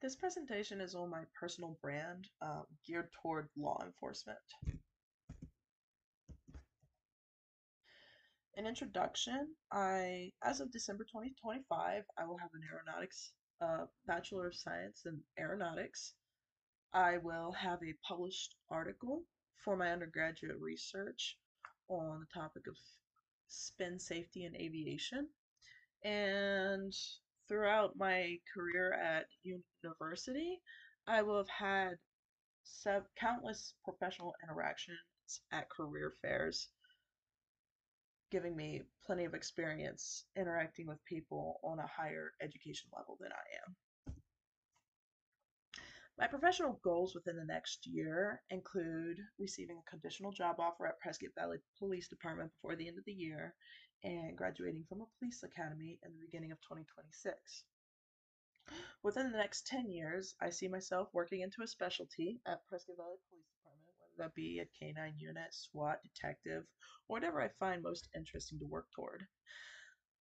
This presentation is on my personal brand geared toward law enforcement. An introduction, as of December 2025, I will have an aeronautics Bachelor of Science in Aeronautics. I will have a published article for my undergraduate research on the topic of spin safety in aviation. And throughout my career at university, I will have had countless professional interactions at career fairs, giving me plenty of experience interacting with people on a higher education level than I am. My professional goals within the next year include receiving a conditional job offer at Prescott Valley Police Department before the end of the year and graduating from a police academy in the beginning of 2026. Within the next 10 years, I see myself working into a specialty at Prescott Valley Police Department, whether that be a canine unit, SWAT, detective, or whatever I find most interesting to work toward.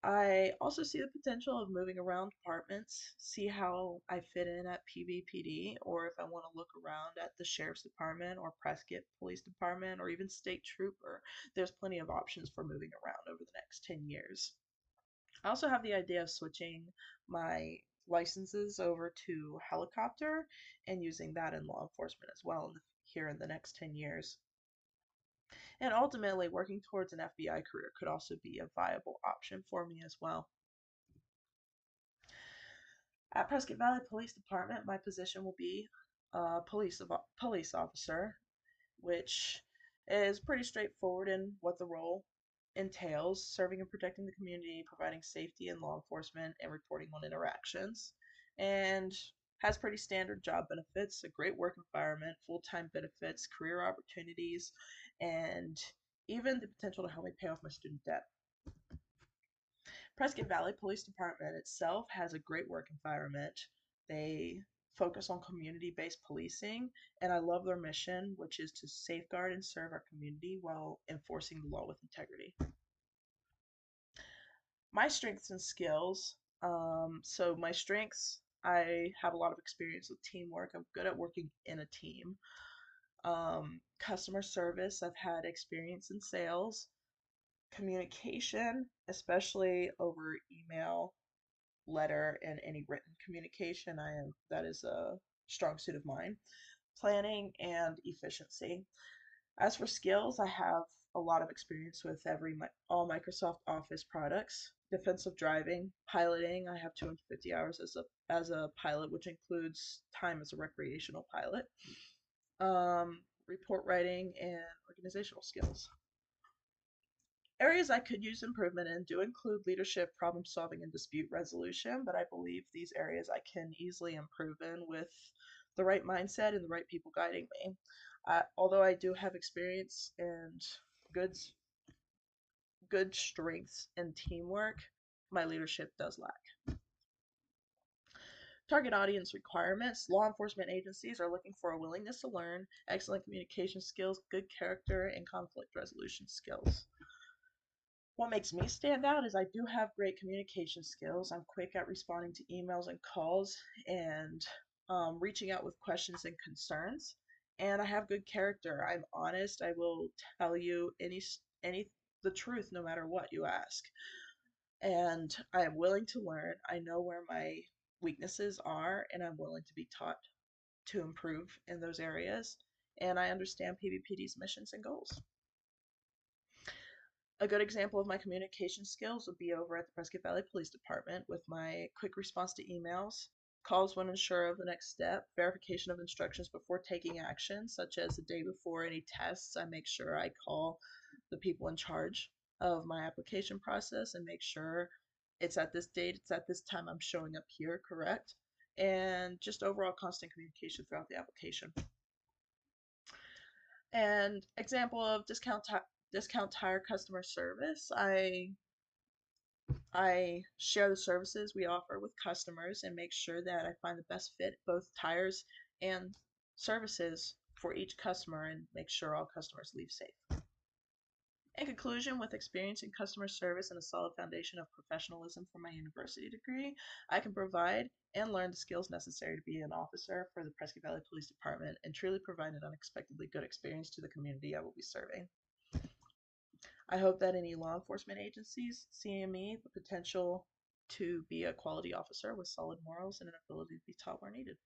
I also see the potential of moving around departments, see how I fit in at PVPD, or if I want to look around at the Sheriff's Department or Prescott Police Department or even State Trooper. There's plenty of options for moving around over the next 10 years. I also have the idea of switching my licenses over to helicopter and using that in law enforcement as well here in the next 10 years. And ultimately, working towards an FBI career could also be a viable option for me as well. At Prescott Valley Police Department, my position will be police officer, which is pretty straightforward in what the role entails: serving and protecting the community, providing safety and law enforcement, and reporting on interactions. And has pretty standard job benefits, a great work environment, full-time benefits, career opportunities, and even the potential to help me pay off my student debt. Prescott Valley Police Department itself has a great work environment. They focus on community-based policing, and I love their mission, which is to safeguard and serve our community while enforcing the law with integrity. My strengths and skills. So my strengths, I have a lot of experience with teamwork. I'm good at working in a team. Customer service, I've had experience in sales. Communication, especially over email, letter, and any written communication, that is a strong suit of mine. Planning and efficiency. As for skills, I have a lot of experience with all Microsoft Office products. Defensive driving, piloting. I have 250 hours as a pilot, which includes time as a recreational pilot. Report writing and organizational skills. Areas I could use improvement in do include leadership, problem solving, and dispute resolution, but I believe these areas I can easily improve in with the right mindset and the right people guiding me. Although I do have experience and good good strengths in teamwork, my leadership does lack. Target audience requirements. Law enforcement agencies are looking for a willingness to learn, excellent communication skills, good character, and conflict resolution skills. What makes me stand out is I do have great communication skills. I'm quick at responding to emails and calls and reaching out with questions and concerns. And I have good character. I'm honest. I will tell you any the truth no matter what you ask. And I am willing to learn. I know where my weaknesses are, and I'm willing to be taught to improve in those areas. And I understand PVPD's missions and goals. A good example of my communication skills would be over at the Prescott Valley Police Department with my quick response to emails, calls when unsure of the next step, verification of instructions before taking action, such as the day before any tests. I make sure I call the people in charge of my application process and make sure it's at this date, it's at this time, I'm showing up here, correct? And just overall constant communication throughout the application. And example of discount tire customer service. I share the services we offer with customers and make sure that I find the best fit, both tires and services for each customer, and make sure all customers leave safe. In conclusion, with experience in customer service and a solid foundation of professionalism from my university degree, I can provide and learn the skills necessary to be an officer for the Prescott Valley Police Department and truly provide an unexpectedly good experience to the community I will be serving. I hope that any law enforcement agencies see in me the potential to be a quality officer with solid morals and an ability to be taught where needed.